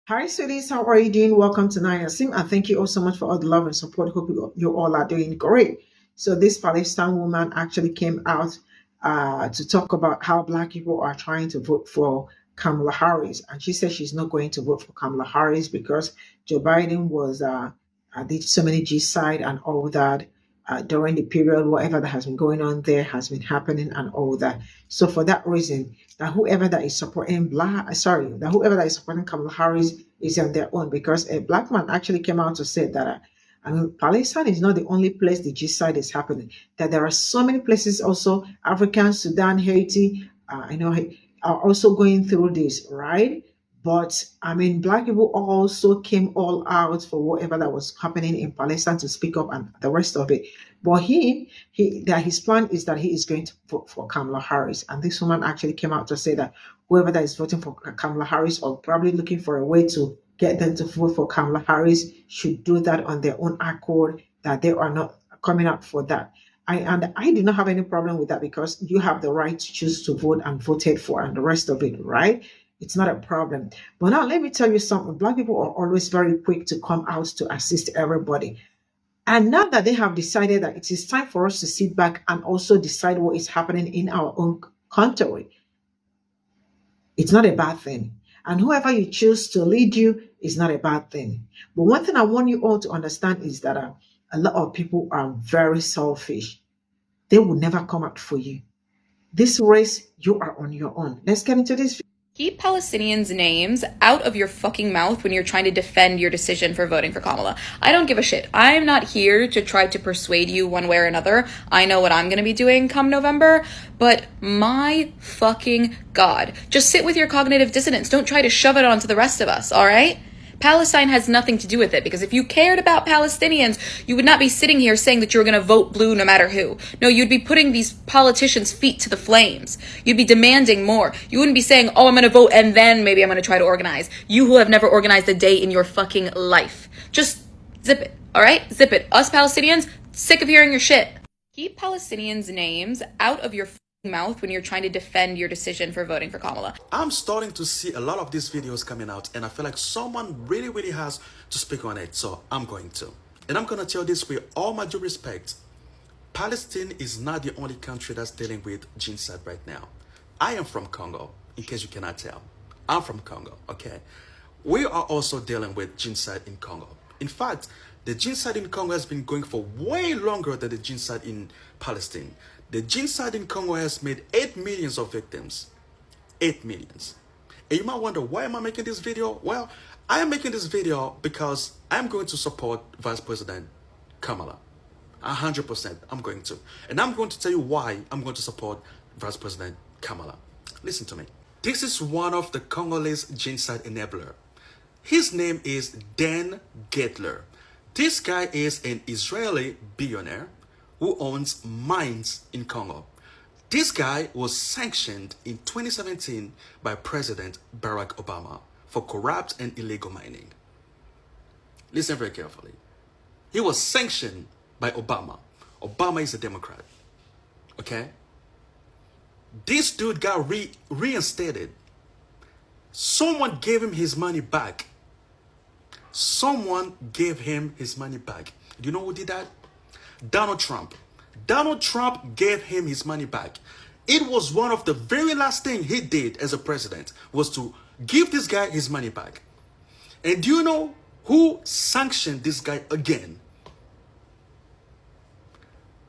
Hi, sweeties. How are you doing? Welcome to Naya Sim, and thank you all so much for all the love and support. Hope you all are doing great. So, this Palestine woman actually came out to talk about how Black people are trying to vote for Kamala Harris, and she said she's not going to vote for Kamala Harris because Joe Biden was did so many G-side and all that during the period. Whatever that has been going on there has been happening and all that. So, for that reason, that whoever that is supporting that whoever that is supporting Kamala Harris is on their own because a black man actually came out to say that Palestine is not the only place the genocide is happening. That there are so many places also, African, Sudan, Haiti, I know are also going through this, right? But I mean, black people also came all out for whatever that was happening in Palestine to speak up and the rest of it. But that his plan is that he is going to vote for Kamala Harris. And this woman actually came out to say that whoever that is voting for Kamala Harris or probably looking for a way to get them to vote for Kamala Harris should do that on their own accord, that they are not coming up for that. I do not have any problem with that because you have the right to choose to vote and voted for and the rest of it, right? It's not a problem. But now let me tell you something. Black people are always very quick to come out to assist everybody. And now that they have decided that it is time for us to sit back and also decide what is happening in our own country, it's not a bad thing. And whoever you choose to lead you is not a bad thing. But one thing I want you all to understand is that a lot of people are very selfish. They will never come out for you. This race, you are on your own. Let's get into this. Keep Palestinians' names out of your fucking mouth when you're trying to defend your decision for voting for Kamala. I don't give a shit. I'm not here to try to persuade you one way or another. I know what I'm gonna be doing come November, but my fucking God. Just sit with your cognitive dissonance. Don't try to shove it onto the rest of us, alright? Palestine has nothing to do with it because if you cared about Palestinians, you would not be sitting here saying that you're going to vote blue no matter who. No, you'd be putting these politicians' feet to the flames. You'd be demanding more. You wouldn't be saying, oh, I'm going to vote and then maybe I'm going to try to organize. You who have never organized a day in your fucking life. Just zip it, all right? Zip it. Us Palestinians, sick of hearing your shit. Keep Palestinians' names out of your mouth when you're trying to defend your decision for voting for Kamala. I'm starting to see a lot of these videos coming out and I feel like someone really has to speak on it, so I'm going to. And I'm going to tell this with all my due respect. Palestine is not the only country that's dealing with genocide right now. I am from Congo, in case you cannot tell. I'm from Congo, okay? We are also dealing with genocide in Congo. In fact, the genocide in Congo has been going for way longer than the genocide in Palestine. The genocide in Congo has made 8 millions of victims. 8 millions. And you might wonder, why am I making this video? Well, I am making this video because I'm going to support Vice President Kamala. 100% I'm going to. And I'm going to tell you why I'm going to support Vice President Kamala. Listen to me. This is one of the Congolese genocide enabler. His name is Dan Gitler. This guy is an Israeli billionaire who owns mines in Congo. This guy was sanctioned in 2017 by President Barack Obama for corrupt and illegal mining. Listen very carefully. He was sanctioned by Obama. Obama is a Democrat. Okay? This dude got reinstated. Someone gave him his money back. Someone gave him his money back. Do you know who did that? Donald Trump. Donald Trump gave him his money back. It was one of the very last things he did as a president was to give this guy his money back. And do you know who sanctioned this guy again?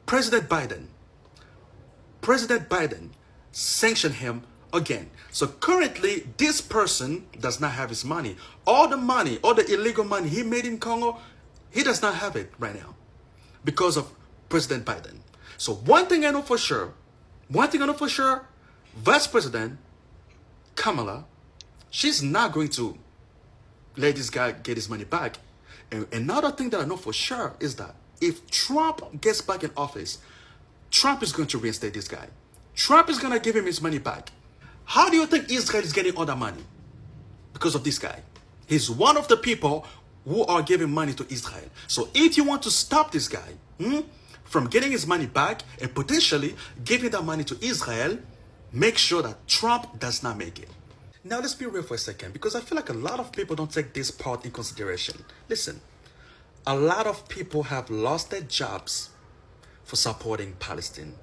President Biden. President Biden sanctioned him again. So currently, this person does not have his money. All the illegal money he made in Congo, he does not have it right now because of President Biden. So one thing I know for sure, Vice President Kamala, she's not going to let this guy get his money back. And another thing that I know for sure is that if Trump gets back in office, Trump is going to reinstate this guy. Trump is going to give him his money back. How do you think Israel is getting all that money? Because of this guy. He's one of the people who are giving money to Israel. So if you want to stop this guy from getting his money back and potentially giving that money to Israel, make sure that Trump does not make it. Now let's be real for a second, because I feel like a lot of people don't take this part in consideration. Listen, a lot of people have lost their jobs for supporting Palestine.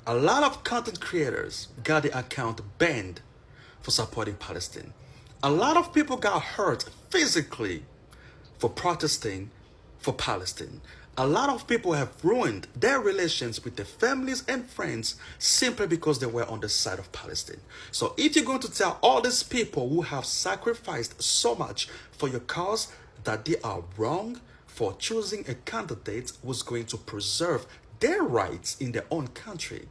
A lot of content creators got their account banned for supporting Palestine. A lot of people got hurt physically for protesting for Palestine. A lot of people have ruined their relations with their families and friends simply because they were on the side of Palestine. So if you're going to tell all these people who have sacrificed so much for your cause that they are wrong for choosing a candidate who's going to preserve their rights in their own country,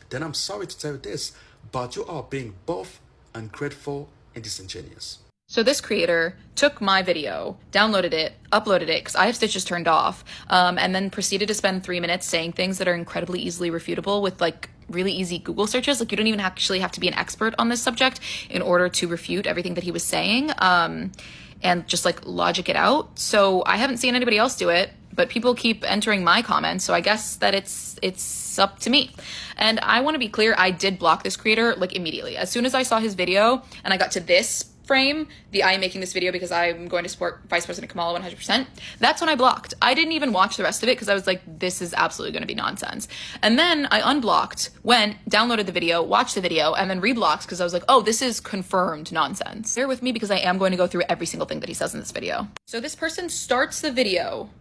then I'm sorry to tell you this, but you are being both ungrateful and disingenuous. So this creator took my video, downloaded it, uploaded it, because I have stitches turned off, and then proceeded to spend 3 minutes saying things that are incredibly easily refutable with like really easy Google searches. Like you don't even actually have to be an expert on this subject in order to refute everything that he was saying, and just like logic it out. So I haven't seen anybody else do it, but people keep entering my comments, so I guess that it's up to me. And I want to be clear, I did block this creator like immediately. As soon as I saw his video and I got to this frame, I am making this video because I'm going to support Vice President Kamala 100%. That's when I blocked. I didn't even watch the rest of it because I was like, this is absolutely going to be nonsense. And then I unblocked, went, downloaded the video, watched the video, and then reblocked because I was like, oh, this is confirmed nonsense. Bear with me because I am going to go through every single thing that he says in this video. So this person starts the video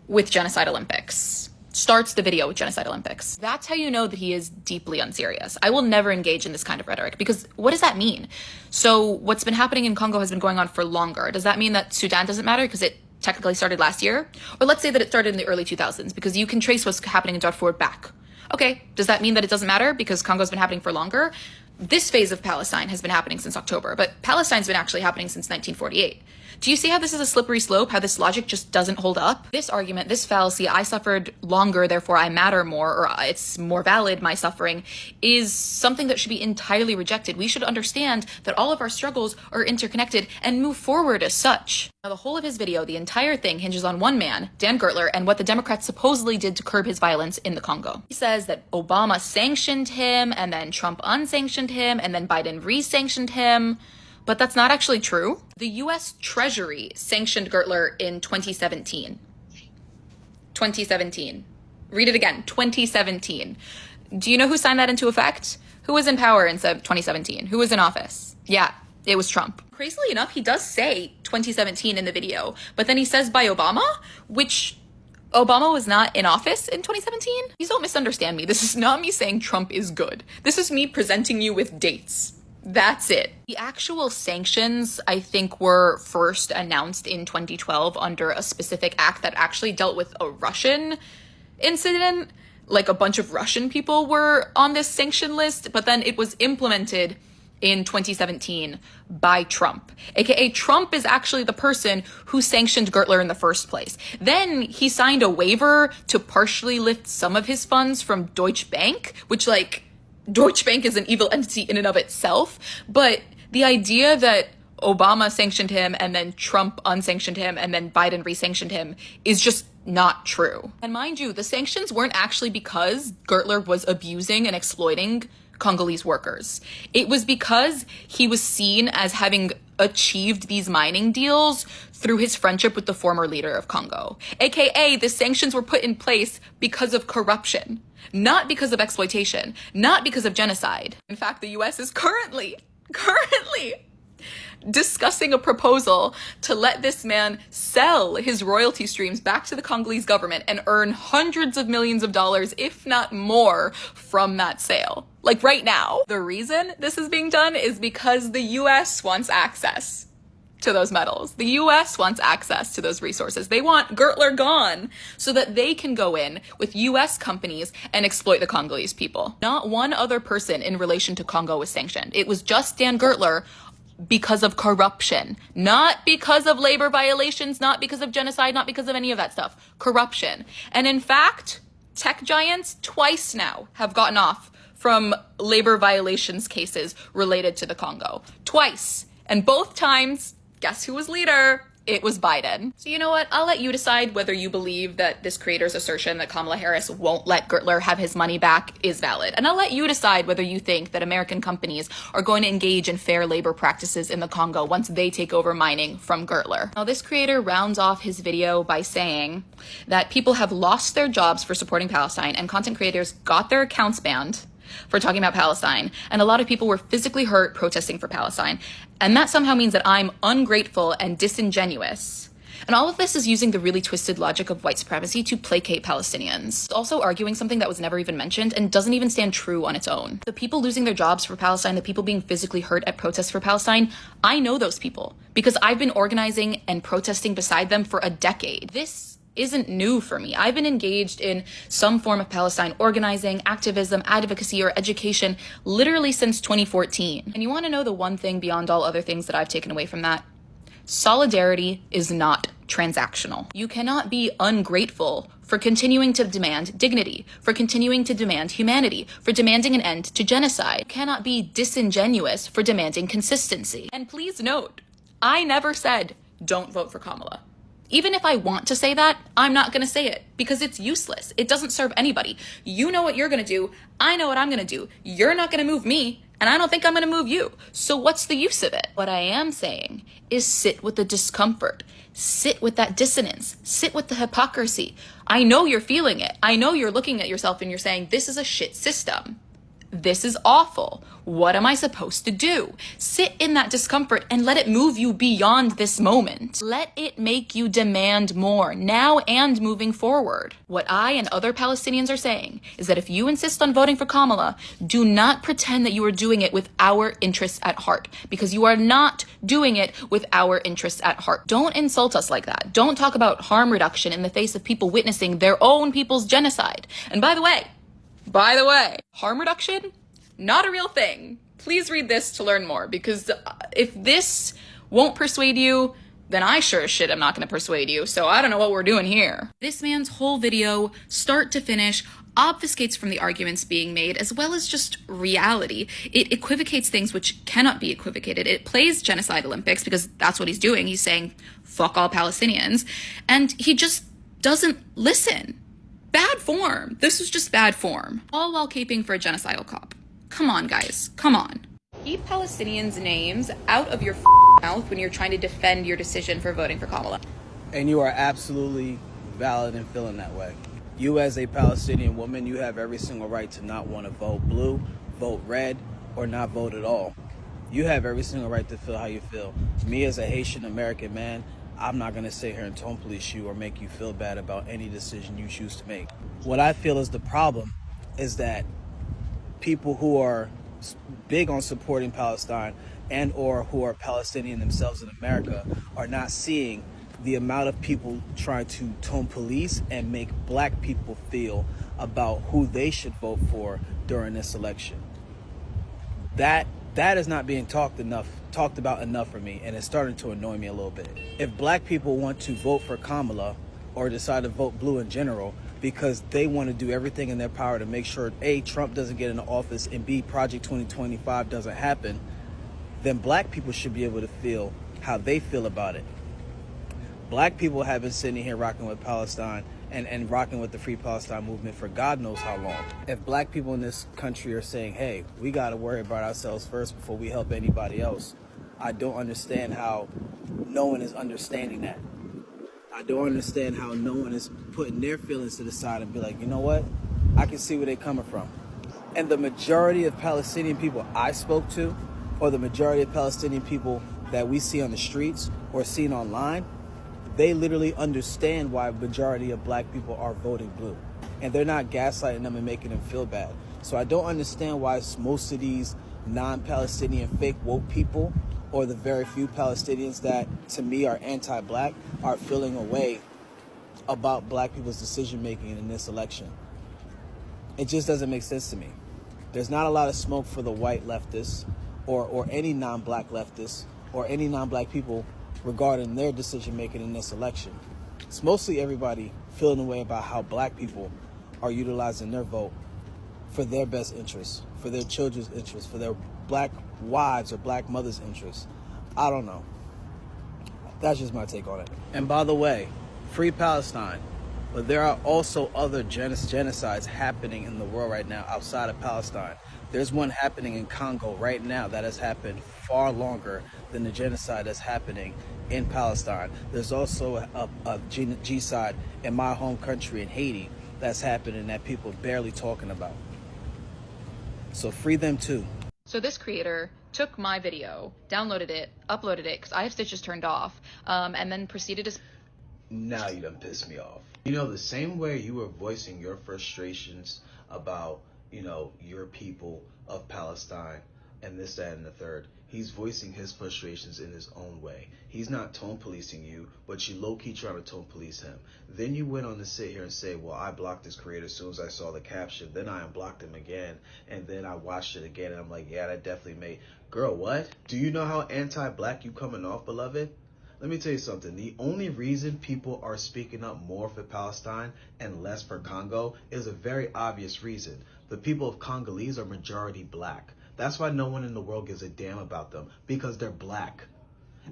with Genocide Olympics. Starts the video with Genocide Olympics. That's how you know that he is deeply unserious. I will never engage in this kind of rhetoric because what does that mean? So what's been happening in Congo has been going on for longer. Does that mean that Sudan doesn't matter because it technically started last year? Or let's say that it started in the early 2000s because you can trace what's happening in Darfur back. Okay, does that mean that it doesn't matter because Congo's been happening for longer? This phase of Palestine has been happening since October, but Palestine's been actually happening since 1948. Do you see how this is a slippery slope, how this logic just doesn't hold up? This argument, this fallacy, I suffered longer, therefore I matter more, or it's more valid, my suffering, is something that should be entirely rejected. We should understand that all of our struggles are interconnected and move forward as such. Now, the whole of his video, the entire thing, hinges on one man, Dan Gitler, and what the Democrats supposedly did to curb his violence in the Congo. He says that Obama sanctioned him, and then Trump unsanctioned him, and then Biden re-sanctioned him. But that's not actually true. The US Treasury sanctioned Gitler in 2017. 2017. Read it again, 2017. Do you know who signed that into effect? Who was in power in 2017? Who was in office? Yeah, it was Trump. Crazily enough, he does say 2017 in the video, but then he says by Obama, which Obama was not in office in 2017? Please don't misunderstand me. This is not me saying Trump is good. This is me presenting you with dates. That's it. The actual sanctions, I think, were first announced in 2012 under a specific act that actually dealt with a Russian incident. Like a bunch of Russian people were on this sanction list, but then it was implemented in 2017 by Trump. AKA Trump is actually the person who sanctioned Gitler in the first place. Then he signed a waiver to partially lift some of his funds from Deutsche Bank, which like, Deutsche Bank is an evil entity in and of itself, but the idea that Obama sanctioned him and then Trump unsanctioned him and then Biden re-sanctioned him is just not true. And mind you, the sanctions weren't actually because Gitler was abusing and exploiting Congolese workers. It was because he was seen as having achieved these mining deals through his friendship with the former leader of Congo. AKA, the sanctions were put in place because of corruption. Not because of exploitation, not because of genocide. In fact, the US is currently discussing a proposal to let this man sell his royalty streams back to the Congolese government and earn hundreds of millions of dollars, if not more, from that sale. Like right now. The reason this is being done is because the US wants access to those metals. The US wants access to those resources. They want Gitler gone so that they can go in with US companies and exploit the Congolese people. Not one other person in relation to Congo was sanctioned. It was just Dan Gitler because of corruption, not because of labor violations, not because of genocide, not because of any of that stuff. Corruption. And in fact, tech giants twice now have gotten off from labor violations cases related to the Congo. Twice. And both times, guess who was leader? It was Biden. So you know what? I'll let you decide whether you believe that this creator's assertion that Kamala Harris won't let Gitler have his money back is valid. And I'll let you decide whether you think that American companies are going to engage in fair labor practices in the Congo once they take over mining from Gitler. Now, this creator rounds off his video by saying that people have lost their jobs for supporting Palestine and content creators got their accounts banned for talking about Palestine, and a lot of people were physically hurt protesting for Palestine, and that somehow means that I'm ungrateful and disingenuous. And all of this is using the really twisted logic of white supremacy to placate Palestinians. It's also arguing something that was never even mentioned and doesn't even stand true on its own. The people losing their jobs for Palestine, the people being physically hurt at protests for Palestine, I know those people because I've been organizing and protesting beside them for a decade. This isn't new for me. I've been engaged in some form of Palestine organizing, activism, advocacy, or education literally since 2014. And you want to know the one thing beyond all other things that I've taken away from that? Solidarity is not transactional. You cannot be ungrateful for continuing to demand dignity, for continuing to demand humanity, for demanding an end to genocide. You cannot be disingenuous for demanding consistency. And please note, I never said, don't vote for Kamala. Even if I want to say that, I'm not going to say it because it's useless. It doesn't serve anybody. You know what you're going to do. I know what I'm going to do. You're not going to move me, and I don't think I'm going to move you. So what's the use of it? What I am saying is sit with the discomfort. Sit with that dissonance. Sit with the hypocrisy. I know you're feeling it. I know you're looking at yourself and you're saying, this is a shit system. This is awful. What am I supposed to do? Sit in that discomfort and let it move you beyond this moment. Let it make you demand more now and moving forward. What I and other Palestinians are saying is that if you insist on voting for Kamala, do not pretend that you are doing it with our interests at heart, because you are not doing it with our interests at heart. Don't insult us like that. Don't talk about harm reduction in the face of people witnessing their own people's genocide. And by the way, harm reduction, not a real thing. Please read this to learn more, because if this won't persuade you, then I sure as shit am not going to persuade you. So I don't know what we're doing here. This man's whole video, start to finish, obfuscates from the arguments being made, as well as just reality. It equivocates things which cannot be equivocated. It plays Genocide Olympics because that's what he's doing. He's saying, fuck all Palestinians. And he just doesn't listen. Bad form. This was just bad form. All while caping for a genocidal cop. Come on, guys. Come on. Keep Palestinians' names out of your mouth when you're trying to defend your decision for voting for Kamala. And you are absolutely valid in feeling that way. You as a Palestinian woman, you have every single right to not want to vote blue, vote red, or not vote at all. You have every single right to feel how you feel. Me as a Haitian American man, I'm not going to sit here and tone police you or make you feel bad about any decision you choose to make. What I feel is the problem is that people who are big on supporting Palestine and or who are Palestinian themselves in America are not seeing the amount of people trying to tone police and make black people feel about who they should vote for during this election. That is not being talked about enough for me, and it's starting to annoy me a little bit. If black people want to vote for Kamala or decide to vote blue in general because they want to do everything in their power to make sure A, Trump doesn't get into office, and B, Project 2025 doesn't happen, then black people should be able to feel how they feel about it. Black people have been sitting here rocking with Palestine and rocking with the Free Palestine movement for God knows how long. If black people in this country are saying, hey, we got to worry about ourselves first before we help anybody else, I don't understand how no one is understanding that. I don't understand how no one is putting their feelings to the side and be like, you know what? I can see where they're coming from. And the majority of Palestinian people I spoke to, or the majority of Palestinian people that we see on the streets or seen online, they literally understand why a majority of black people are voting blue. And they're not gaslighting them and making them feel bad. So I don't understand why most of these non-Palestinian fake woke people, or the very few Palestinians that to me are anti-black, are feeling a way about black people's decision making in this election. It just doesn't make sense to me. There's not a lot of smoke for the white leftists or any non-black leftists or any non-black people regarding their decision making in this election. It's mostly everybody feeling a way about how black people are utilizing their vote for their best interests, for their children's interests, for their black wives or black mothers' interests. I don't know. That's just my take on it. And by the way, free Palestine. But there are also other genocides happening in the world right now outside of Palestine. There's one happening in Congo right now that has happened far longer than the genocide that's happening in Palestine. There's also a genocide in my home country in Haiti that's happening that people are barely talking about. So free them too. So this creator took my video, downloaded it, uploaded it, because I have stitches turned off, and then proceeded to... Now you done pissed me off. You know, the same way you were voicing your frustrations about, you know, your people of Palestine and this, that, and the third, he's voicing his frustrations in his own way. He's not tone policing you, but you low-key trying to tone police him. Then you went on to sit here and say, well, I blocked this creator as soon as I saw the caption. Then I unblocked him again, and then I watched it again, and I'm like, yeah, that definitely made... Girl, what? Do you know how anti-black you coming off, beloved? Let me tell you something. The only reason people are speaking up more for Palestine and less for Congo is a very obvious reason. The people of Congolese are majority black. That's why no one in the world gives a damn about them, because they're black.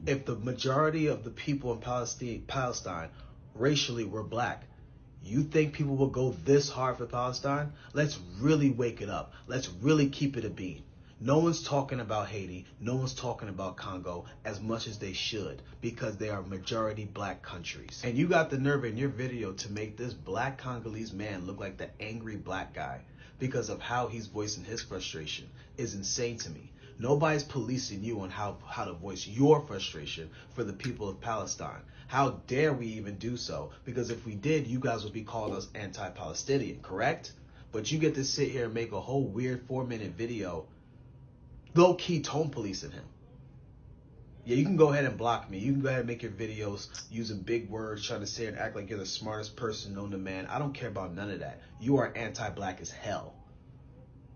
If the majority of the people in Palestine racially were black, you think people will go this hard for Palestine? Let's really wake it up. Let's really keep it a beat. No one's talking about Haiti, no one's talking about Congo as much as they should, because they are majority black countries. And you got the nerve in your video to make this black Congolese man look like the angry black guy because of how he's voicing his frustration is insane to me. Nobody's policing you on how to voice your frustration for the people of Palestine. How dare we even do so? Because if we did, you guys would be calling us anti-Palestinian, correct? But you get to sit here and make a whole weird 4-minute video low-key tone policing him. Yeah, you can go ahead and block me. You can go ahead and make your videos using big words, trying to say and act like you're the smartest person known to man. I don't care about none of that. You are anti-black as hell.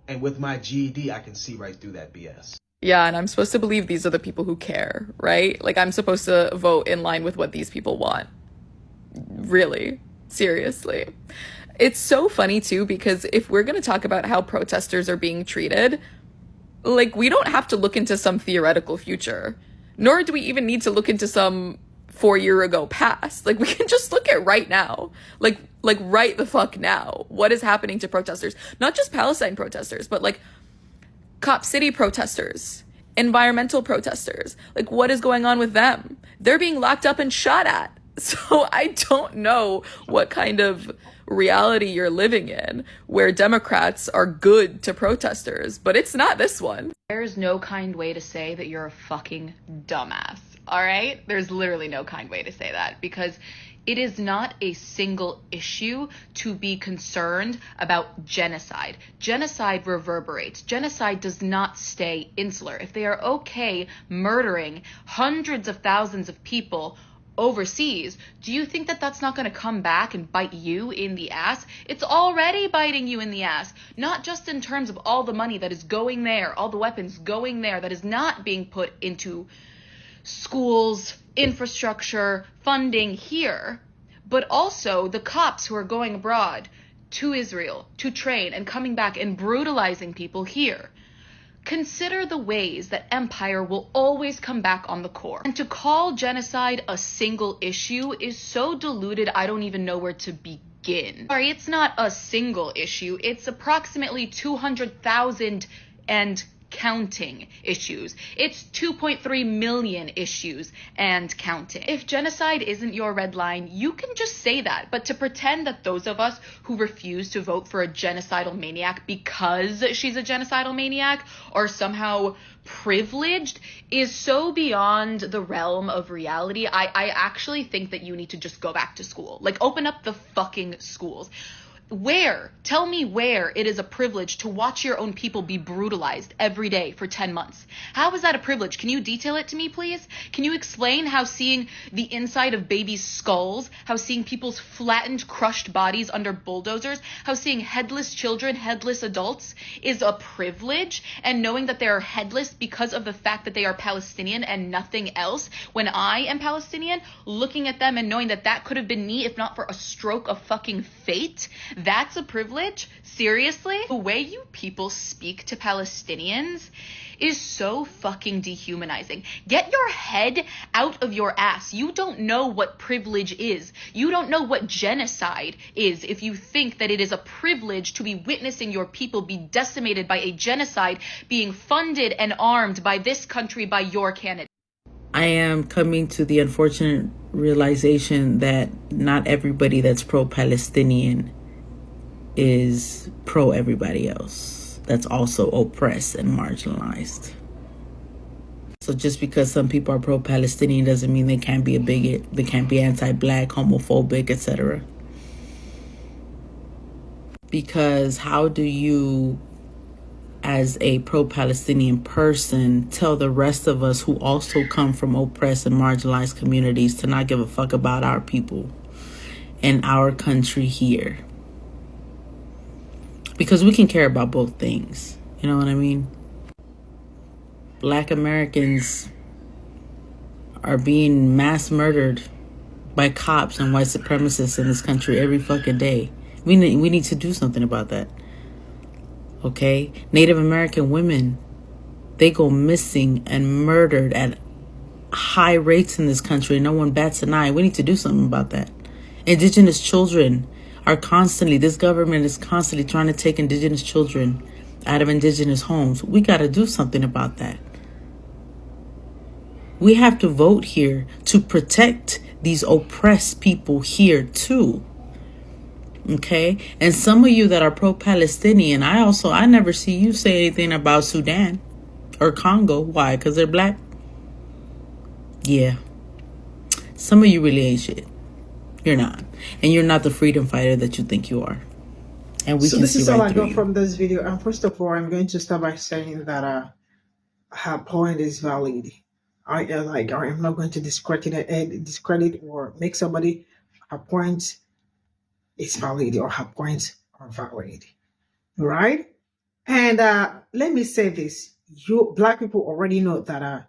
And with my GED, I can see right through that BS. Yeah, and I'm supposed to believe these are the people who care, right? Like, I'm supposed to vote in line with what these people want. Really? Seriously. It's so funny, too, because if we're going to talk about how protesters are being treated... Like, we don't have to look into some theoretical future, nor do we even need to look into some 4-year-ago past. Like, we can just look at right now, like right the fuck now. What is happening to protesters? Not just Palestine protesters, but like Cop City protesters, environmental protesters. Like, what is going on with them? They're being locked up and shot at. So I don't know what kind of reality you're living in where Democrats are good to protesters, but it's not this one. There's no kind way to say that you're a fucking dumbass, all right? There's literally no kind way to say that, because it is not a single issue to be concerned about genocide. Genocide reverberates. Genocide does not stay insular. If they are okay murdering hundreds of thousands of people overseas, do you think that that's not going to come back and bite you in the ass? It's already biting you in the ass, not just in terms of all the money that is going there, all the weapons going there that is not being put into schools, infrastructure, funding here, but also the cops who are going abroad to Israel to train and coming back and brutalizing people here. Consider the ways that empire will always come back on the core. And to call genocide a single issue is so diluted, I don't even know where to begin. Sorry, it's not a single issue. It's approximately 200,000 and counting issues. It's 2.3 million issues and counting. If genocide isn't your red line, you can just say that. But to pretend that those of us who refuse to vote for a genocidal maniac because she's a genocidal maniac are somehow privileged is so beyond the realm of reality. I actually think that you need to just go back to school. Like, open up the fucking schools. Where? Tell me where it is a privilege to watch your own people be brutalized every day for 10 months. How is that a privilege? Can you detail it to me, please? Can you explain how seeing the inside of babies' skulls, how seeing people's flattened, crushed bodies under bulldozers, how seeing headless children, headless adults is a privilege, and knowing that they are headless because of the fact that they are Palestinian and nothing else, when I am Palestinian, looking at them and knowing that that could have been me if not for a stroke of fucking fate, That's a privilege? Seriously? The way you people speak to Palestinians is so fucking dehumanizing. Get your head out of your ass. You don't know what privilege is. You don't know what genocide is if you think that it is a privilege to be witnessing your people be decimated by a genocide being funded and armed by this country, by your candidate. I am coming to the unfortunate realization that not everybody that's pro-Palestinian is pro everybody else that's also oppressed and marginalized. So just because some people are pro-Palestinian doesn't mean they can't be a bigot, they can't be anti-black, homophobic, etc. Because how do you, as a pro-Palestinian person, tell the rest of us who also come from oppressed and marginalized communities to not give a fuck about our people and our country here? Because we can care about both things. You know what I mean? Black Americans are being mass murdered by cops and white supremacists in this country every fucking day. We need to do something about that. Okay? Native American women, they go missing and murdered at high rates in this country. No one bats an eye. We need to do something about that. Indigenous children are constantly, this government is constantly trying to take indigenous children out of indigenous homes. We got to do something about that. We have to vote here to protect these oppressed people here too. Okay? And some of you that are pro-Palestinian, I never see you say anything about Sudan or Congo. Why? Because they're black? Yeah. Some of you really ain't shit. You're not. And you're not the freedom fighter that you think you are. And we So can this see is all right I through got you. from this video. And first of all, I'm going to start by saying that her point is valid. I'm not going to discredit or make somebody her point is valid or her points are valid, right? And let me say this: you black people already know that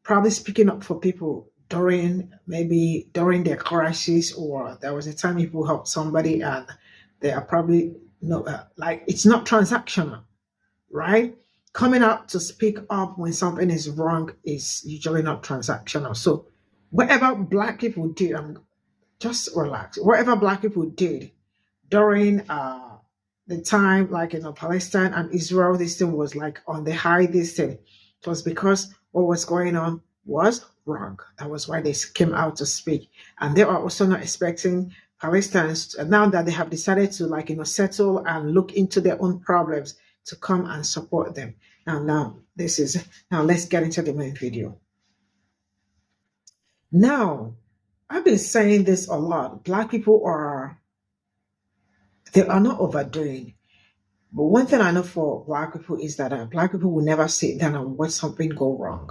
probably speaking up for people during their crisis, or there was a time people helped somebody and they are probably like it's not transactional, right? Coming out to speak up when something is wrong is usually not transactional. So whatever black people did, just relax. Whatever black people did during the time, like Palestine and Israel, this thing was like on the high. This thing, it was because what was going on was wrong. That was why they came out to speak, and they are also not expecting Palestinians now that they have decided to settle and look into their own problems to come and support them. Now let's get into the main video. Now, I've been saying this a lot. Black people they are not overdoing. But one thing I know for black people is that black people will never sit down and watch something go wrong.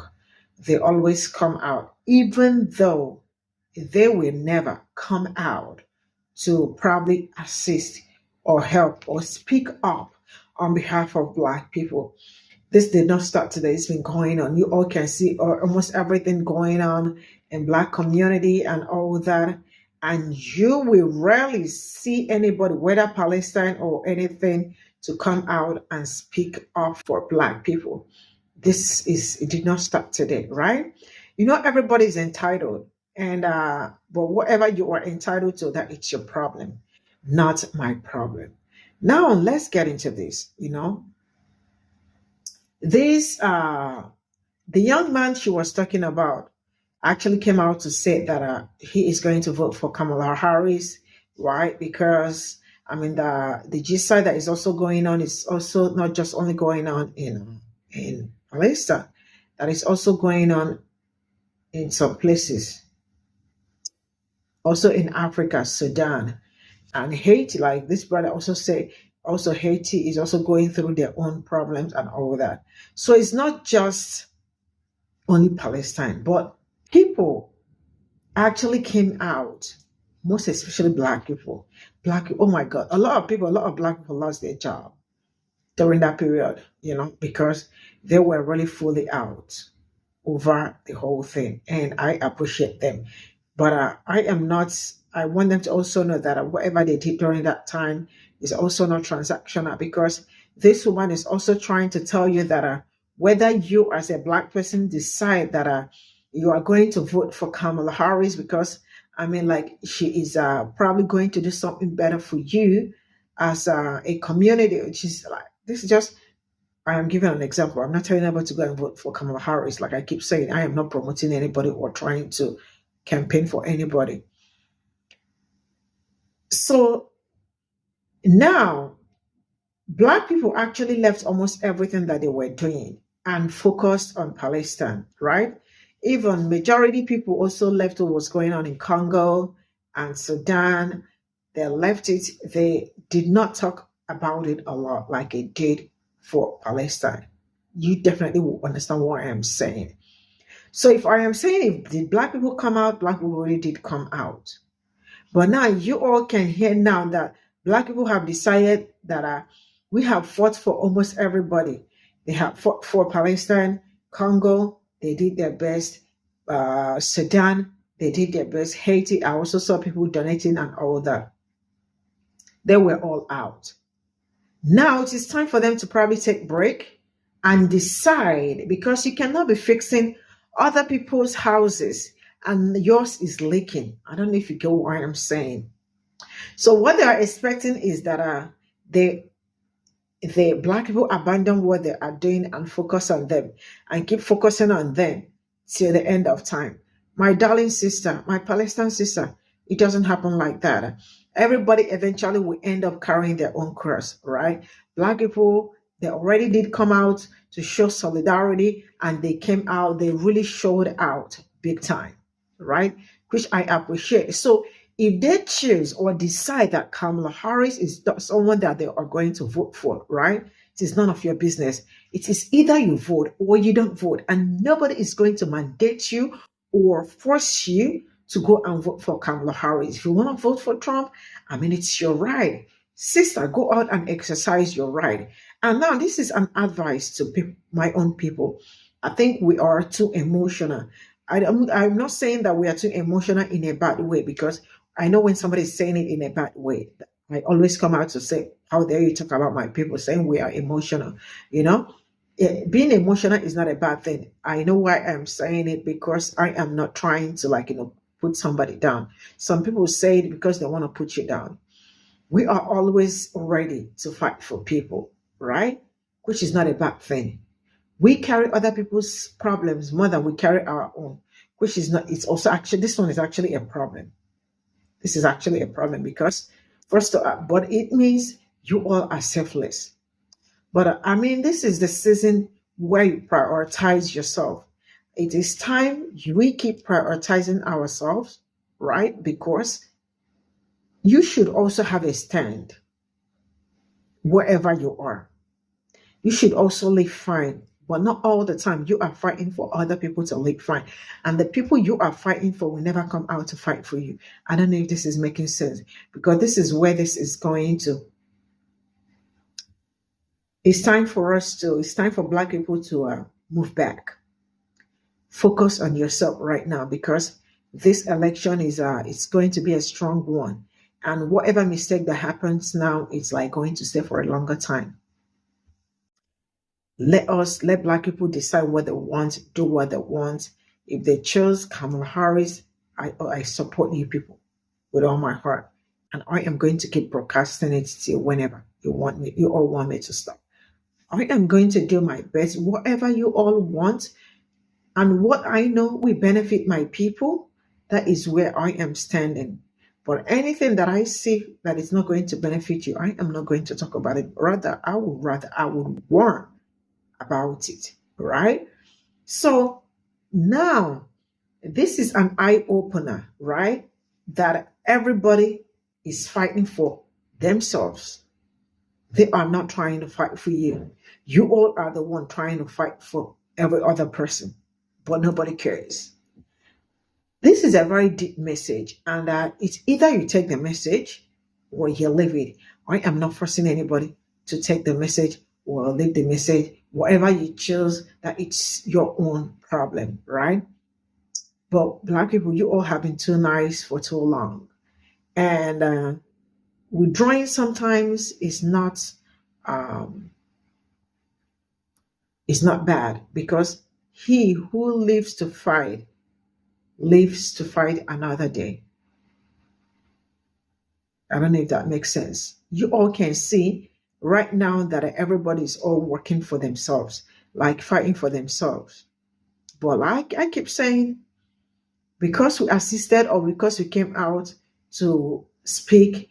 They always come out, even though they will never come out to probably assist or help or speak up on behalf of black people. This did not start today. It's been going on. You all can see almost everything going on in black community and all that. And you will rarely see anybody, whether Palestine or anything, to come out and speak up for black people. It did not start today, right? Everybody's entitled. And but whatever you are entitled to, that it's your problem, not my problem. Now let's get into this. This the young man she was talking about actually came out to say that he is going to vote for Kamala Harris, right? Because the genocide that is also going on is also not just only going on in Palestine, that is also going on in some places, also in Africa, Sudan, and Haiti. Like this brother also say, also Haiti is also going through their own problems and all that. So it's not just only Palestine, but people actually came out, most especially black people. Oh my God, a lot of black people lost their job during that period, because they were really fully out over the whole thing. And I appreciate them. But I am not, I want them to also know that whatever they did during that time is also not transactional, because this woman is also trying to tell you that whether you as a Black person decide that you are going to vote for Kamala Harris, because I mean, like, she is probably going to do something better for you as a community, which is like, this is just, I am giving an example. I'm not telling anybody to go and vote for Kamala Harris. Like I keep saying, I am not promoting anybody or trying to campaign for anybody. So now, Black people actually left almost everything that they were doing and focused on Palestine, right? Even majority people also left what was going on in Congo and Sudan. They left it. They did not talk about it a lot like it did for Palestine. You definitely will understand what I am saying. So if I am saying, if did Black people come out, Black people already did come out. But now you all can hear now that Black people have decided that we have fought for almost everybody. They have fought for Palestine, Congo, they did their best. Sudan, they did their best. Haiti, I also saw people donating and all that. They were all out. Now it is time for them to probably take a break and decide, because you cannot be fixing other people's houses and yours is leaking. I don't know if you get what I'm saying. So what they are expecting is that the Black people abandon what they are doing and focus on them and keep focusing on them till the end of time. My darling sister, my Palestinian sister, it doesn't happen like that. Everybody eventually will end up carrying their own cross, right? Black people, they already did come out to show solidarity, and they came out, they really showed out big time, right? Which I appreciate. So if they choose or decide that Kamala Harris is someone that they are going to vote for, right? It is none of your business. It is either you vote or you don't vote, and nobody is going to mandate you or force you to go and vote for Kamala Harris. If you want to vote for Trump, I mean, it's your right. Sister, go out and exercise your right. And now this is an advice to my own people. I think we are too emotional. I'm not saying that we are too emotional in a bad way, because I know when somebody is saying it in a bad way, I always come out to say, how dare you talk about my people, saying we are emotional, you know? Being emotional is not a bad thing. I know why I'm saying it, because I am not trying to put somebody down. Some people say it because they want to put you down. We are always ready to fight for people, right? Which is not a bad thing. We carry other people's problems more than we carry our own, which is not, it's also actually, this one is actually a problem. This is actually a problem, because but it means you all are selfless. But I mean, this is the season where you prioritize yourself. It is time we keep prioritizing ourselves, right? Because you should also have a stand wherever you are. You should also live fine, but not all the time. You are fighting for other people to live fine. And the people you are fighting for will never come out to fight for you. I don't know if this is making sense, because this is where this is going to. It's time for Black people to move back. Focus on yourself right now, because this election is it's going to be a strong one. And whatever mistake that happens now, it's like going to stay for a longer time. Let Black people decide what they want, do what they want. If they chose Kamala Harris, I support you people with all my heart. And I am going to keep broadcasting it till whenever you all want me to stop. I am going to do my best, whatever you all want. And what I know will benefit my people, that is where I am standing. But anything that I see that is not going to benefit you, I am not going to talk about it. I would warn about it, right? So now, this is an eye-opener, right? That everybody is fighting for themselves. They are not trying to fight for you. You all are the one trying to fight for every other person, but nobody cares. This is a very deep message, and it's either you take the message or you leave it. I am not forcing anybody to take the message or leave the message. Whatever you choose, that it's your own problem, right? But Black people, you all have been too nice for too long. And withdrawing sometimes um, is not bad, because he who lives to fight another day. I don't know if that makes sense. You all can see right now that everybody is all working for themselves, like fighting for themselves. But like I keep saying, because we assisted or because we came out to speak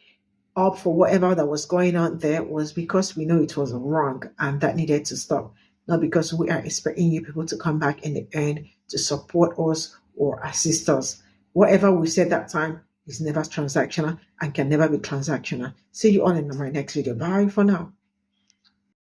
up for whatever that was going on there, was because we know it was wrong and that needed to stop. Not because we are expecting you people to come back in the end to support us or assist us. Whatever we said that time is never transactional and can never be transactional. See you all in my next video. Bye for now.